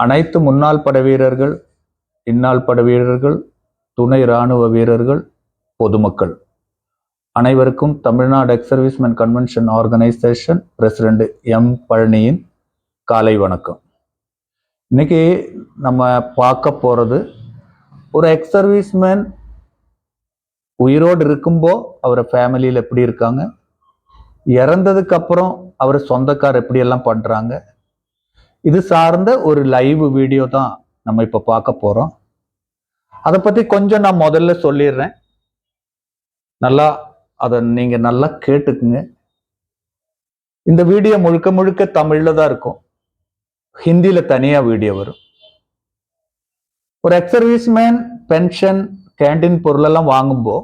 அனைத்து முன்னாள் படை வீரர்கள், இந்நாள் படை வீரர்கள், துணை இராணுவ வீரர்கள், பொதுமக்கள் அனைவருக்கும் Tamil Nadu ex servicemen convention organisation president M பழனியின் காலை வணக்கம். இன்னைக்கு நம்ம பார்க்க போறது ஒரு எக்ஸ் சர்வீஸ்மேன் உயிரோடு இருக்கும்போ அவர் ஃபேமிலியில் எப்படி இருக்காங்க, இறந்ததுக்கு அப்புறம் அவர் சொந்தக்கார் எப்படி எல்லாம் பண்றாங்க, இது சார்ந்த ஒரு லைவ் வீடியோ தான் நம்ம இப்ப பார்க்க போறோம். அதை பத்தி கொஞ்சம் நான் முதல்ல சொல்லிடுறேன், நல்லா அதை நீங்க நல்லா கேட்டுக்குங்க. இந்த வீடியோ முழுக்க முழுக்க தமிழ்ல தான் இருக்கும், ஹிந்தியில தனியா வீடியோ வரும். ஒரு எக்ஸ் சர்வீஸ்மேன் பென்ஷன் கேண்டீன் பொருளெல்லாம் வாங்கும்போ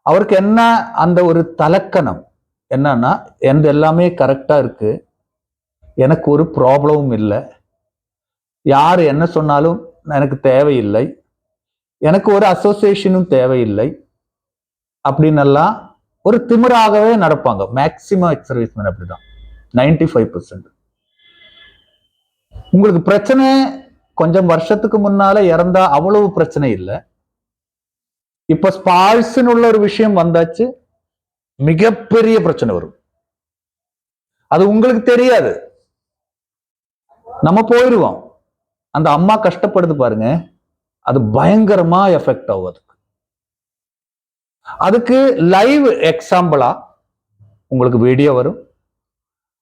அவருக்கு என்ன அந்த ஒரு தலக்கணம் என்னன்னா, எந்த எல்லாமே கரெக்டா இருக்கு, எனக்கு ஒரு ப்ராப்ளமும் இல்லை, யார் என்ன சொன்னாலும் எனக்கு தேவையில்லை, எனக்கு ஒரு அசோசியேஷனும் தேவையில்லை அப்படின்னெல்லாம் ஒரு திமிராகவே நடப்பாங்க. மேக்சிமம் எக்ஸ் சர்வீஸ்மேன் அப்படிதான், 95%. உங்களுக்கு பிரச்சனை கொஞ்சம் வருஷத்துக்கு முன்னால இறந்தா அவ்வளவு பிரச்சனை இல்லை. இப்ப ஸ்பால்ஸ்ன்னு உள்ள ஒரு விஷயம் வந்தாச்சு, மிகப்பெரிய பிரச்சனை வரும். அது உங்களுக்கு தெரியாது, நம்ம போயிடுவோம். அந்த அம்மா கஷ்டப்படுது பாருங்க, அது பயங்கரமா எஃபெக்ட் ஆகும். அதுக்கு லைவ் எக்ஸாம்பிளா உங்களுக்கு வீடியோ வரும்.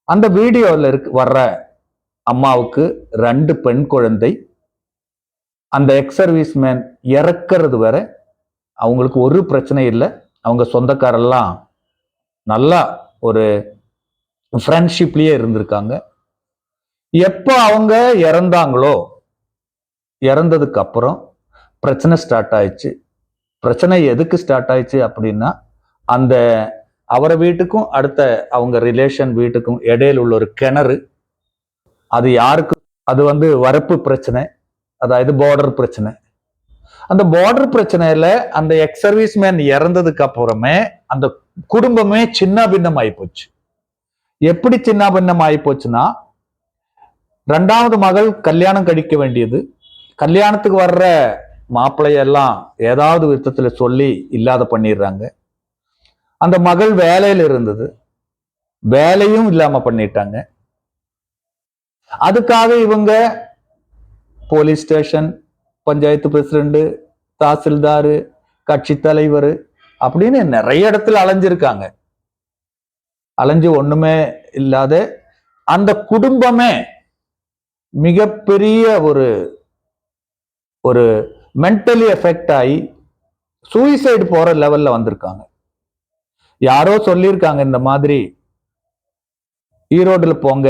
அந்த வீடியோல வர்ற அம்மாவுக்கு 2 பெண் குழந்தை, அந்த எக்ஸ் சர்வீஸ்மேன் இறக்கிறது வர அவங்களுக்கு ஒரு பிரச்சனை இல்லை. அவங்க சொந்தக்காரெல்லாம் நல்லா ஒரு ஃப்ரெண்ட்ஷிப்லயே இருந்திருக்காங்க. எப்ப அவங்க இறந்தாங்களோ, இறந்ததுக்கு அப்புறம் பிரச்சனை ஸ்டார்ட் ஆயிடுச்சு. பிரச்சனை எதுக்கு ஸ்டார்ட் ஆயிடுச்சு அப்படின்னா, அந்த அவரை வீட்டுக்கும் அடுத்த அவங்க ரிலேஷன் வீட்டுக்கும் இடையில உள்ள ஒரு கிணறு, அது யாருக்கு, அது வரப்பு பிரச்சனை, அதாவது பார்டர் பிரச்சனை. அந்த பார்டர் பிரச்சனையில அந்த எக்ஸ் சர்வீஸ்மேன் இறந்ததுக்கு அப்புறமே அந்த குடும்பமே சின்ன பின்னம் ஆகி போச்சு. எப்படி சின்ன பின்னம் ஆகி போச்சுன்னா, 2வது மகள் கல்யாணம் கழிக்க வேண்டியது, கல்யாணத்துக்கு வர்ற மாப்பிள்ளையெல்லாம் ஏதாவது விதத்துல சொல்லி இல்லாத பண்ணிடுறாங்க. அந்த மகள் வேலையில இருந்தது, வேலையும் இல்லாம பண்ணிட்டாங்க. அதுக்காக இவங்க police station, panchayat president, tahsildar, கட்சி தலைவர் அப்படின்னு நிறைய இடத்துல அலைஞ்சிருக்காங்க. அலைஞ்சு ஒண்ணுமே இல்லாத அந்த குடும்பமே மிகப்பெரிய ஒரு மென்டலி எஃபெக்ட் ஆகி சூசைடு போற லெவல்ல வந்திருக்காங்க. யாரோ சொல்லியிருக்காங்க, இந்த மாதிரி ஈரோடுல போங்க,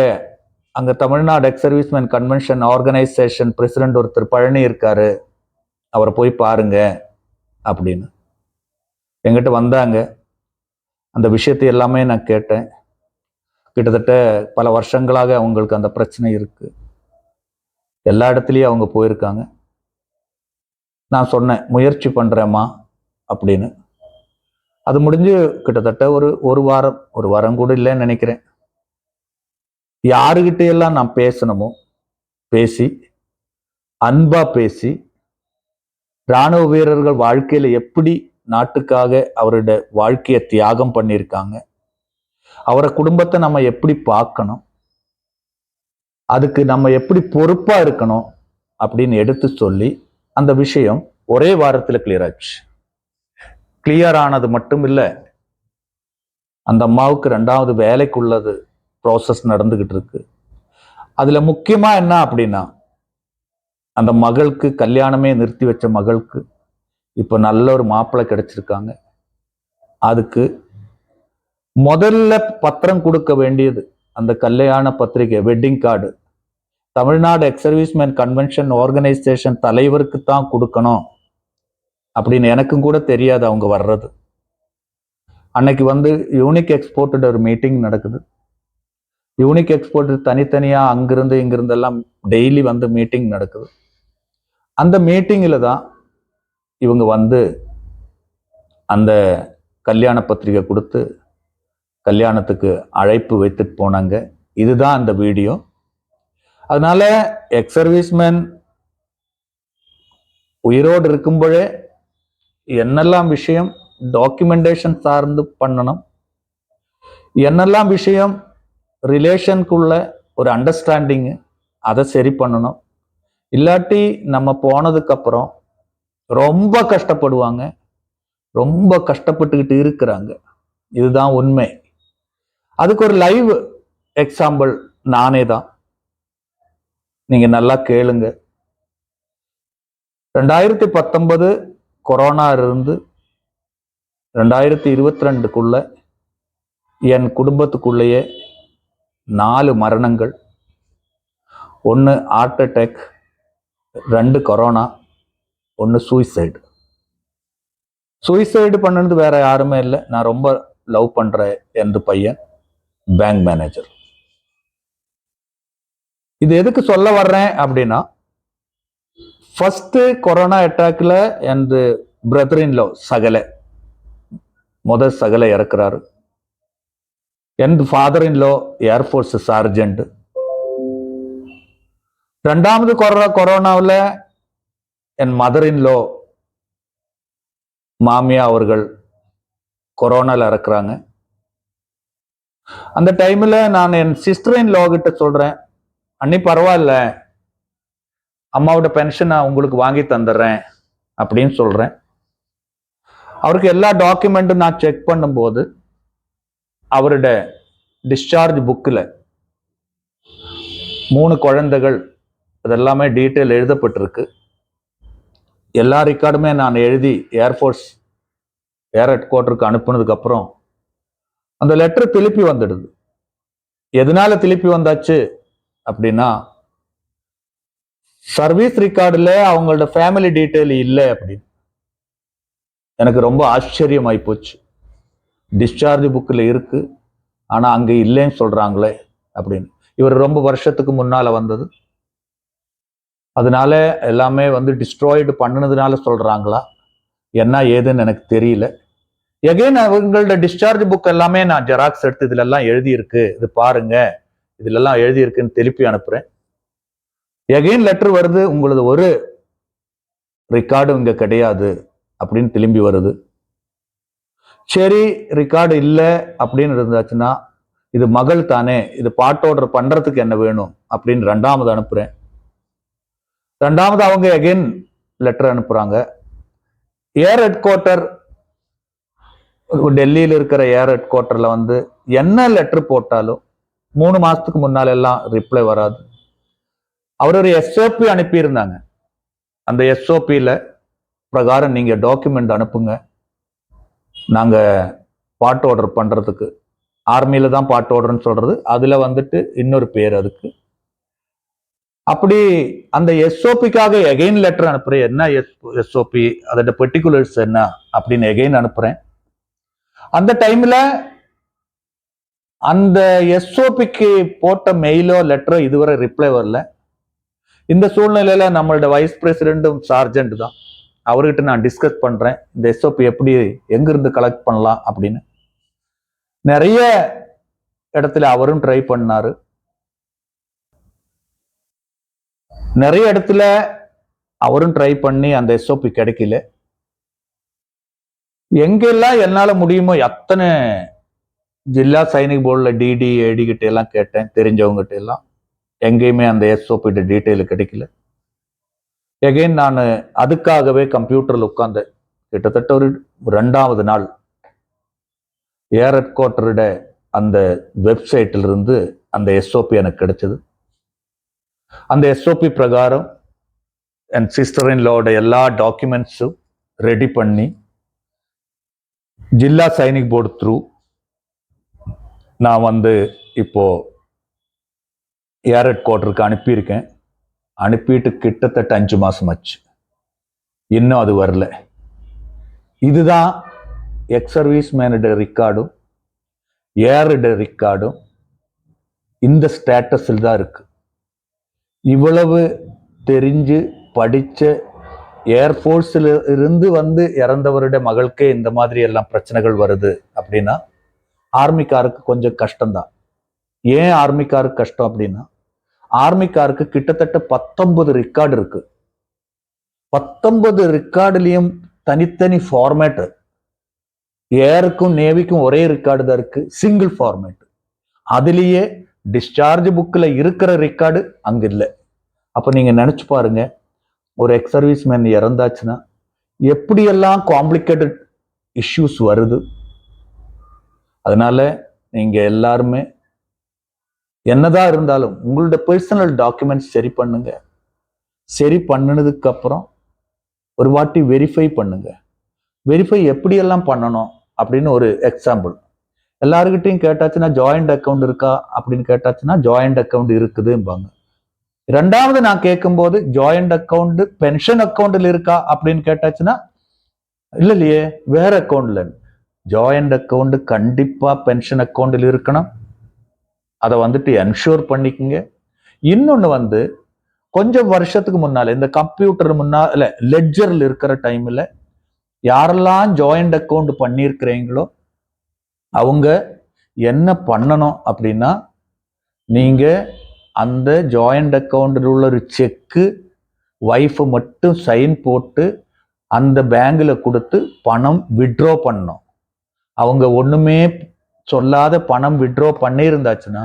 அங்க Tamil Nadu X serviceman convention organisation president ஒருத்தர் பழனி இருக்காரு, அவரை போய் பாருங்க அப்படின்னு என்கிட்ட வந்தாங்க. அந்த விஷயத்தை எல்லாமே நான் கேட்டேன். கிட்டத்தட்ட பல வருஷங்களாக அவங்களுக்கு அந்த பிரச்சனை இருக்கு, எல்லா இடத்துலயும் அவங்க போயிருக்காங்க. நான் சொன்னேன், முயற்சி பண்றேம்மா அப்படின்னு. அது முடிஞ்சு கிட்டத்தட்ட ஒரு வாரம் கூட இல்லைன்னு நினைக்கிறேன். யாருகிட்ட எல்லாம் நான் பேசணுமோ பேசி, அன்பா பேசி, இராணுவ வீரர்கள் வாழ்க்கையில எப்படி நாட்டுக்காக அவருடைய வாழ்க்கையை தியாகம் பண்ணியிருக்காங்க, அவரை குடும்பத்தை நம்ம எப்படி பார்க்கணும், அதுக்கு நம்ம எப்படி பொறுப்பா இருக்கணும் அப்படின்னு எடுத்து சொல்லி அந்த விஷயம் ஒரே வாரத்துல கிளியர் ஆச்சு. கிளியர் ஆனது மட்டும் இல்லை, அந்த அம்மாவுக்கு 2வது வேலைக்குள்ளது ப்ராசஸ் நடந்துகிட்டு இருக்கு. அதுல முக்கியமா என்ன அப்படின்னா, அந்த மகளுக்கு கல்யாணமே நிறுத்தி வச்ச மகளுக்கு இப்ப நல்ல ஒரு மாப்பிள்ளை கிடைச்சிருக்காங்க. அதுக்கு முதல்ல பத்திரம் கொடுக்க வேண்டியது அந்த கல்யாண பத்திரிகை, wedding card, Tamil Nadu X serviceman convention organisation தலைவருக்கு தான் கொடுக்கணும் அப்படின்னு எனக்கும் கூட தெரியாது அவங்க வர்றது. அன்னைக்கு யூனிக் எக்ஸ்போர்ட்டட் ஒரு மீட்டிங் நடக்குது. யூனிக் எக்ஸ்போர்ட் தனித்தனியா அங்கிருந்து இங்கிருந்து எல்லாம் டெய்லி மீட்டிங் நடக்குது. அந்த மீட்டிங்ல தான் இவங்க அந்த கல்யாண பத்திரிகை கொடுத்து கல்யாணத்துக்கு அழைப்பு வைத்துட்டு போனாங்க. இதுதான் அந்த வீடியோ. அதனால எக்ஸ் சர்வீஸ்மேன் உயிரோடு இருக்கும்போதே என்னெல்லாம் விஷயம் டாக்குமெண்டேஷன் சார்ந்து பண்ணணும், என்னெல்லாம் விஷயம் ரிலேஷனுக்குள்ள ஒரு அண்டர்ஸ்டாண்டிங்கு அதை சரி பண்ணணும். இல்லாட்டி நம்ம போனதுக்கு அப்புறம் ரொம்ப கஷ்டப்படுவாங்க, ரொம்ப கஷ்டப்பட்டுக்கிட்டு இருக்கிறாங்க. இதுதான் உண்மை. அதுக்கு ஒரு லைவ் எக்ஸாம்பிள் நானே தான். நீங்க நல்லா கேளுங்க. 2019 கொரோனா இருந்து 2022க்குள்ள என் குடும்பத்துக்குள்ளேயே 4 மரணங்கள், 1 heart attack, 2 corona, 1 suicide. Suicide பண்ணது வேற யாருமே இல்லை, நான் ரொம்ப லவ் பண்ற எந்த பையன், பேங்க் மேனேஜர். இது எதுக்கு சொல்ல வர்றேன் அப்படின்னா, ஃபர்ஸ்ட் கொரோனா அட்டாக்ல எனது பிரதர் இன் லா முதல் சகலை இறக்குறாரு. எனது father in law air force sergeant. 2வது கொரோனாவில் என் மதர் இன் லா மாமியா அவர்கள் கொரோனால இறக்குறாங்க. அந்த டைம்ல நான் என் சிஸ்டர் இன் லா கிட்ட சொல்றேன், அன்னி பரவாயில்ல, அம்மாவோட பென்ஷன் நான் உங்களுக்கு வாங்கி தந்துடுறேன் அப்படின்னு சொல்றேன். அவருக்கு எல்லா டாக்குமெண்ட்டும் நான் செக் பண்ணும்போது அவருடைய டிஸ்சார்ஜ் புக்கில் 3 குழந்தைகள் அதெல்லாமே டீட்டெயில் எழுதப்பட்டிருக்கு. எல்லா ரெக்கார்டுமே நான் எழுதி ஏர்ஃபோர்ஸ் ஏர் ஹெட் குவார்ட்டருக்கு அனுப்புனதுக்கு அப்புறம் அந்த லெட்டர் திருப்பி வந்துடுது. எதனால திருப்பி வந்தாச்சு அப்படின்னா, சர்வீஸ் ரெக்கார்டுல அவங்களோட ஃபேமிலி டீட்டெயில் இல்லை அப்படின்னு. எனக்கு ரொம்ப ஆச்சரியமாயி போச்சு. டிஸ்சார்ஜ் புக்கில் இருக்கு, ஆனா அங்க இல்லைன்னு சொல்றாங்களே அப்படின்னு. இவர் ரொம்ப வருஷத்துக்கு முன்னால வந்தது, அதனால எல்லாமே டிஸ்ட்ராய்டு பண்ணினதுனால சொல்றாங்களா என்ன ஏதுன்னு எனக்கு தெரியல. எகைன் அவங்களோட டிஸ்சார்ஜ் புக் எல்லாமே நான் ஜெராக்ஸ் எடுத்து இதுல எல்லாம் எழுதி இருக்கு, இது பாருங்க, இதுல எல்லாம் எழுதி இருக்குன்னு திருப்பி அனுப்புறேன். எகைன் லெட்டர் வருது, உங்களது ஒரு ரெக்கார்டு இங்க கிடையாது அப்படின்னு திரும்பி வருது. சரி, ரெக்கார்டு இல்லை அப்படின்னு இருந்தாச்சுன்னா இது மகள் தானே, இது பார்ட் ஆர்டர் பண்றதுக்கு என்ன வேணும் அப்படின்னு 2வது அனுப்புறேன். 2வது அவங்க எகைன் லெட்டர் அனுப்புறாங்க. ஏர் ஹெட் குவார்ட்டர் டெல்லியில் இருக்கிற ஏர் ஹெட் குவார்ட்டர்ல என்ன லெட்டர் போட்டாலும் 3 மாசத்துக்கு முன்னால எல்லாம் ரிப்ளை வராது. அவர் ஒரு எஸ்ஓபி அனுப்பியிருந்தாங்க. அந்த எஸ்ஓபியில பிரகாரம் நீங்க டாக்குமெண்ட் அனுப்புங்க, நாங்க பார்ட் ஆர்டர் பண்றதுக்கு. ஆர்மியில தான் பார்ட் ஆர்டர்னு சொல்றது, அதுல இன்னொரு பேர் அதுக்கு. அப்படி அந்த எஸ்ஓபிக்காக எகைன் லெட்டர் அனுப்புறேன். என்ன எஸ்ஓபி, அதோட பெர்டிகுலர்ஸ் என்ன அப்படின்னு எகைன் அனுப்புறேன். அந்த டைம்ல அந்த எஸ்ஓபிக்கு போட்ட மெயிலோ லெட்டரோ இதுவரை ரிப்ளை வரல. இந்த சூழ்நிலையில நம்மளோட வைஸ் பிரசிடென்டும் சார்ஜென்ட் தான், அவர்கிட்ட நான் டிஸ்கஸ் பண்றேன், இந்த எஸ்ஓபி எப்படி எங்கிருந்து கலெக்ட் பண்ணலாம் அப்படின்னு. நிறைய இடத்துல அவரும் ட்ரை பண்ணாரு, நிறைய இடத்துல அவரும் ட்ரை பண்ணி அந்த எஸ்ஓபி கிடைக்கல. எங்கெல்லாம் என்னால முடியுமோ அத்தனை ஜில்லா சைனிக் போர்டுல டிடி ஏடி கிட்ட எல்லாம் கேட்டேன், தெரிஞ்சவங்க கிட்ட எல்லாம். எங்கேயுமே அந்த எஸ்ஓபி டீட்டெயில் கிடைக்கல. எகைன் நான் அதுக்காகவே கம்ப்யூட்டர்ல உட்கார்ந்து கிட்டத்தட்ட ஒரு 2வது நாள் ஏர் ஹெட் குவார்ட்டரோட அந்த வெப்சைட்ல இருந்து அந்த எஸ்ஓபி எனக்கு கிடைச்சது. அந்த எஸ்ஓபி பிரகாரம் என் சிஸ்டர் இன் லாவோட எல்லா டாக்குமெண்ட்ஸும் ரெடி பண்ணி ஜில்லா சைனிக் போர்டு த்ரூ நான் இப்போ ஏர் ஹெட் குவார்ட்டருக்கு அனுப்பியிருக்கேன். அனுப்பிட்டு கிட்டத்தட்ட 5 மாசம் ஆச்சு, இன்னும் அது வரல. இதுதான் எக்ஸ் சர்வீஸ் மேனோட ரெக்கார்டும் ஏரோட ரெக்கார்டும் இந்த ஸ்டேட்டஸில் தான் இருக்கு. இவ்வளவு தெரிஞ்சு படிச்ச ஏர்ஃபோர்ஸ்ல இருந்து இறந்தவருடைய மகளுக்கே இந்த மாதிரி எல்லாம் பிரச்சனைகள் வருது அப்படின்னா ஆர்மிக்காருக்கு கொஞ்சம் கஷ்டம்தான். ஏன் ஆர்மிக்காருக்கு கஷ்டம் அப்படின்னா, ஆர்மி காருக்கு கிட்டத்தட்ட 19 ரெக்கார்டு இருக்கு. 19 ரெக்கார்டுலயும் தனித்தனி ஃபார்மேட். ஏருக்கும் நேவிக்கும் ஒரே ரெக்கார்டு தான் இருக்கு, சிங்கிள் ஃபார்மேட். அதுலயே டிஸ்சார்ஜ் புக்ல இருக்கிற ரெக்கார்டு அங்க இல்லை. அப்ப நீங்க நினைச்சு பாருங்க, ஒரு எக்ஸ் சர்வீஸ் மேன் இறந்தாச்சுன்னா எப்படியெல்லாம் காம்ப்ளிகேட்டட் இஷ்யூஸ் வருது. அதனால நீங்க எல்லாருமே என்னதான் இருந்தாலும் உங்களோட பர்சனல் டாக்குமெண்ட்ஸ் சரி பண்ணுங்க. சரி பண்ணினதுக்கு அப்புறம் ஒரு வாட்டி வெரிஃபை பண்ணுங்க. வெரிஃபை எப்படியெல்லாம் பண்ணணும் அப்படின்னு ஒரு எக்ஸாம்பிள். எல்லாருக்கிட்டையும் கேட்டாச்சுன்னா ஜாயிண்ட் அக்கௌண்ட் இருக்கா அப்படின்னு கேட்டாச்சுன்னா ஜாயிண்ட் அக்கௌண்ட் இருக்குதும்பாங்க. ரெண்டாவது நான் கேட்கும்போது ஜாயிண்ட் அக்கௌண்ட் பென்ஷன் அக்கௌண்ட்ல இருக்கா அப்படின்னு கேட்டாச்சுன்னா இல்லையே, வேற அக்கௌண்ட்ல. ஜாயிண்ட் அக்கௌண்ட் கண்டிப்பா பென்ஷன் அக்கௌண்ட்ல இருக்கணும். அதை வந்துட்டு என்ஷூர் பண்ணிக்கங்க. இன்னொன்னு கொஞ்சம் வருஷத்துக்கு முன்னால இந்த கம்ப்யூட்டர் முன்னால லெட்ஜர்ல இருக்கிற டைம்ல யாரெல்லாம் ஜாயிண்ட் அக்கௌண்ட் பண்ணியிருக்கிறீங்களோ அவங்க என்ன பண்ணணும் அப்படின்னா, நீங்க அந்த ஜாயிண்ட் அக்கௌண்ட்ல உள்ள ஒரு செக்கு வைஃப் மட்டும் சைன் போட்டு அந்த பேங்க்ல கொடுத்து பணம் வித்ட்ரா பண்ணணும். அவங்க ஒண்ணுமே சொல்லாத பணம் வித்ட்ரா பண்ணியிருந்தாச்சுன்னா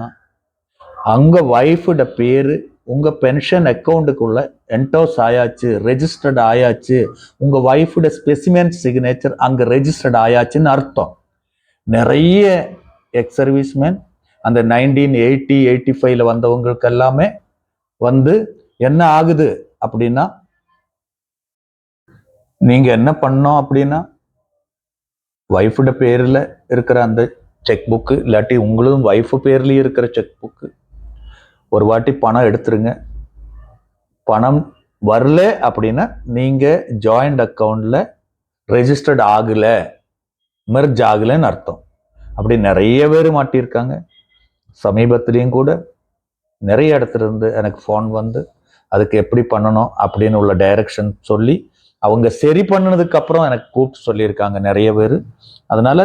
அங்க வைஃபோட பேரு உங்க பென்ஷன் அக்கௌண்ட்டுக்குள்ள என்டோஸ் ஆயாச்சு, ரெஜிஸ்டர்ட் ஆயாச்சு, உங்க வைஃபோட ஸ்பெசிமென் சிக்னேச்சர் அங்க ரெஜிஸ்டர்ட் ஆயாச்சுன்னு அர்த்தம். நிறைய எக்ஸ் சர்வீஸ்மேன் அந்த 1980-85 வந்தவங்களுக்கு எல்லாமே என்ன ஆகுது அப்படின்னா, நீங்க என்ன பண்ணோம் அப்படின்னா வைஃபோட பேர்ல இருக்கிற அந்த செக் புக்கு இல்லாட்டி உங்களும் வைஃப் பேர்லயே இருக்கிற செக் புக்கு ஒரு வாட்டி பணம் எடுத்துருங்க. பணம் வரல அப்படின்னா நீங்க ஜாயிண்ட் அக்கௌண்ட்ல ரெஜிஸ்டர்ட் ஆகல, மெர்ஜ் ஆகலன்னு அர்த்தம். அப்படி நிறைய பேர் மாட்டியிருக்காங்க. சமீபத்திலையும் கூட நிறைய இடத்துல இருந்து எனக்கு ஃபோன் அதுக்கு எப்படி பண்ணணும் அப்படின்னு உள்ள டைரக்ஷன் சொல்லி அவங்க சரி பண்ணதுக்கு அப்புறம் எனக்கு கூப்பிட்டு சொல்லியிருக்காங்க நிறைய பேர். அதனால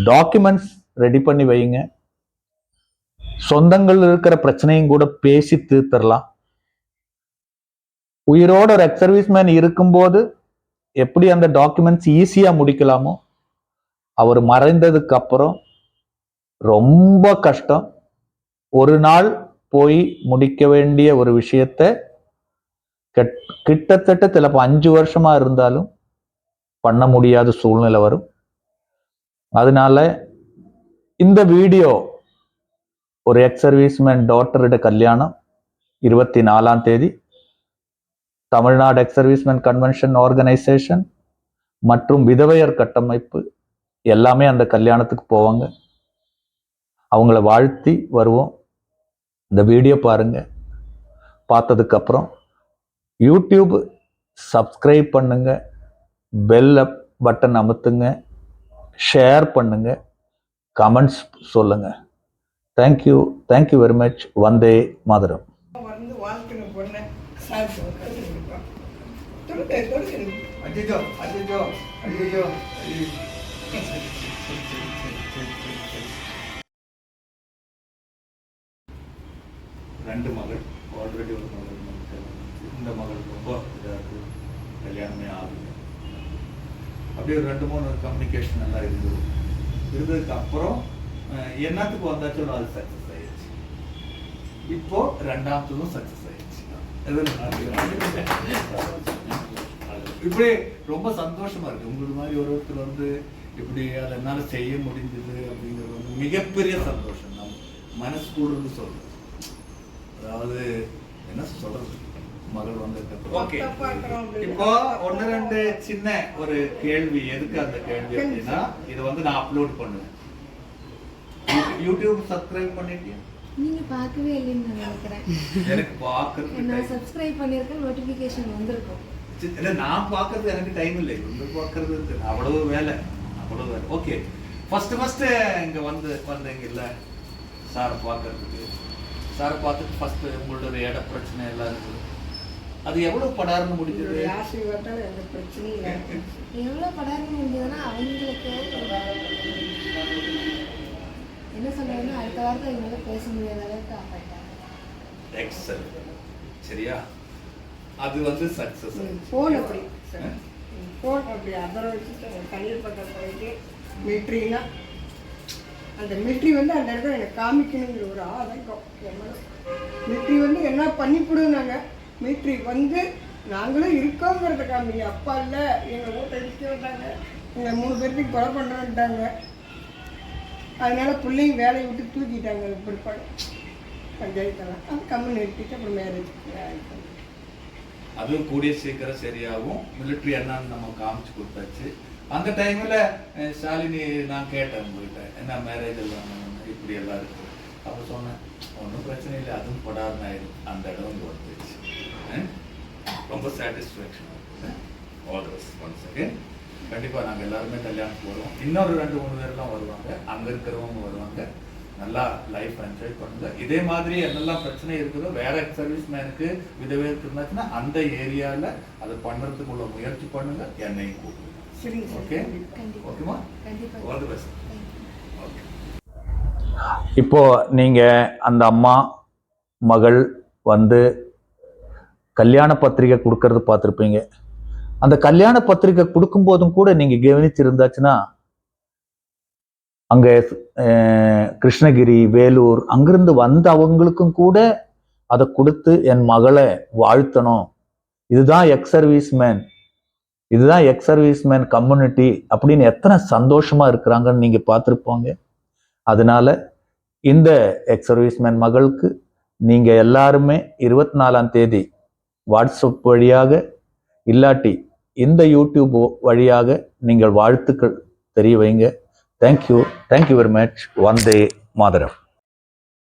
டாக்குமெண்ட்ஸ் ரெடி பண்ணி வைங்க. சொந்தங்கள் இருக்கிற பிரச்சனையும் கூட பேசி தீர்த்தரலாம். உயிரோட ஒரு எக்ஸ் சர்வீஸ் மேன் இருக்கும்போது எப்படி அந்த டாக்குமெண்ட்ஸ் ஈஸியா முடிக்கலாமோ, அவர் மறைந்ததுக்கு அப்புறம் ரொம்ப கஷ்டம். ஒரு நாள் போய் முடிக்க வேண்டிய ஒரு விஷயத்த கிட்டத்தட்ட சில 5 வருஷமா இருந்தாலும் பண்ண முடியாத சூழ்நிலை வரும். அதனால இந்த வீடியோ ஒரு எக்ஸ் சர்வீஸ்மேன் டாட்டரோட கல்யாணம் 24ஆம் தேதி Tamil Nadu X serviceman convention organisation மற்றும் விதவையர் கட்டமைப்பு எல்லாமே அந்த கல்யாணத்துக்கு போவாங்க. அவங்கள வாழ்த்தி வருவோம். இந்த வீடியோ பாருங்க. பார்த்ததுக்கு அப்புறம் யூடியூப் சப்ஸ்கிரைப் பண்ணுங்க, பெல் பட்டன் அமுத்துங்க, ஷேர் பண்ணுங்க, கமெண்ட்ஸ் சொல்லுங்க. Thank you very much. Vande Mataram. ரெண்டு மகள், ஆல்ரெடி ஒரு மகள், இந்த மகள் ரொம்ப இதாக கல்யாணமே ஆகுது. அப்படியே ஒரு 2-3 கம்யூனிகேஷன் நல்லா இருந்ததுக்கு அப்புறம் என்னத்துக்கு வந்தாச்சும் அது சக்சஸ் ஆயிடுச்சு. இப்போ ரெண்டாவதும் சக்சஸ் ஆயிடுச்சு. இப்படி ரொம்ப சந்தோஷமா இருக்கு. உங்களுக்கு மாதிரி ஒருத்தர் இப்படி அதை என்னால செய்ய முடிஞ்சது அப்படிங்கிறது மிகப்பெரிய சந்தோஷம். நம் மனசுக்குள்ள சொல்றது, அதாவது என்ன சொல்றது, மகள் வந்ததுக்கு. ஓகே, இப்போ 1-2 சின்ன ஒரு கேள்வி. எதுக்கு அந்த கேள்வி அப்படின்னா, இது நான் அப்லோட் பண்ணுவேன். யூடியூப் சப்ஸ்கிரைப் பண்ணிட்டியா? நீங்க பார்க்கவே இல்லைன்னு நினைக்கிறேன். எனக்கு பார்க்கிறது, நான் சப்ஸ்கிரைப் பண்ணிருக்கேன், நோட்டிஃபிகேஷன் வந்திருக்கும். இல்ல, நான் பார்க்கிறது எனக்கு டைம் இல்லை. இவங்க பார்க்கறது அவ்வளவு வேலை. ஓகே, ஃபர்ஸ்ட் இங்க வந்தீங்க இல்ல சாரை பார்க்கறதுக்கு. சாரை பார்த்துட்டு ஃபர்ஸ்ட் உங்களோட இட பிரச்சனை எல்லாம் இருக்குது. அது எவ்வளவு படாருன்னு முடிஞ்சது? எந்த பிரச்சனையும் இல்லை. எவ்வளவு படாருன்னு முடிஞ்சதுன்னா அவங்களுக்கு என்ன சொல்றதுன்னா அடுத்த வாரத்தை எங்களால் பேச முடியாத அளவுக்கு ஆகிட்டாங்க. எக்ஸல். சரியா? அது வந்து சக்ஸஸ். ஃபோன் அப்படி ஃபோன் அப்படி அதர வச்சுட்டு தண்ணீர் பக்கம் போயிட்டு மிலிட்ரினா அந்த மிலிட்ரி வந்து அந்த இடத்துல எனக்கு காமிக்கணுங்கிற ஒரு ஆதங்கம். மிலிட்ரி வந்து என்ன பண்ணிவிடுனாங்க, மிலிட்ரி வந்து நாங்களும் இருக்கோங்கிறத காமிங்க. அப்பா இல்லை, எங்கள் வீட்டை இடிக்க வந்தாங்க, எங்கள் 3 பேர்த்தையும் கொலை பண்ணுறான்ட்டாங்க. அதனால பிள்ளைங்க வேலையை விட்டு தூக்கிட்டாங்க. பிற்பாடு பஞ்சாயத்தெல்லாம் அது கம்மி நிறுத்திட்டு அப்புறம் மேரேஜ். அதுவும் கூடிய சீக்கிரம் சரியாகும். மிலிட்ரி என்னன்னு நம்ம காமிச்சு கொடுத்தாச்சு. அந்த டைமில் ஷாலினி நான் கேட்டேன் உங்கள்கிட்ட, என்ன மேரேஜ் எல்லாம் இப்படி எல்லாம் இருக்கு. அப்போ சொன்னேன், ஒன்றும் பிரச்சனை இல்லை, அதுவும் படாமல் ஆயிடும். அந்த இடம் வந்து வந்துச்சு. ரொம்ப சாட்டிஸ்ஃபேக்ஷன் இருக்குது. All the best once again. கண்டிப்பாக நாங்கள் எல்லாருமே கல்யாணத்துக்கு வருவோம். இன்னொரு 2-3 பேர்லாம் வருவாங்க, அங்கே இருக்கிறவங்க வருவாங்க. நல்லா லைஃப் என்ஜாய் பண்ணுங்க. இதே மாதிரி என்னெல்லாம் பிரச்சனை இருக்குதோ, வேற சர்வீஸ் மேனுக்கு விதவேற்கு இருந்துச்சுன்னா அந்த ஏரியாவில் அதை பண்ணுறதுக்கு உள்ள முயற்சி பண்ணுங்க. என்னையும் கூப்பிடுங்க. ஓகே? ஓகேமா? All the best. ஓகே. இப்போ நீங்க அந்த அம்மா மகள் வந்து கல்யாண பத்திரிகை கொடுக்கறது பார்த்துருப்பீங்க. அந்த கல்யாண பத்திரிகை கொடுக்கும் போதும் கூட நீங்க கவனிச்சிருந்தாச்சுன்னா, அங்க கிருஷ்ணகிரி, வேலூர் அங்கிருந்து வந்த அவங்களுக்கும் கூட அதை கொடுத்து என் மகளை வாழ்த்தணும், இதுதான் எக்ஸ் சர்வீஸ் மேன், இதுதான் எக்ஸ் சர்வீஸ் மேன் கம்யூனிட்டி அப்படின்னு எத்தனை சந்தோஷமா இருக்கிறாங்கன்னு நீங்க பார்த்துருப்பாங்க. அதனால இந்த எக்ஸ் சர்வீஸ் மேன் மகளுக்கு நீங்க எல்லாருமே 24ஆம் தேதி வாட்ஸ்அப் வழியாக இல்லாட்டி இந்த யூடியூப் வழியாக நீங்கள் வாழ்த்துக்கள் தெரிய வைங்க. Thank you very much. Vande Mataram.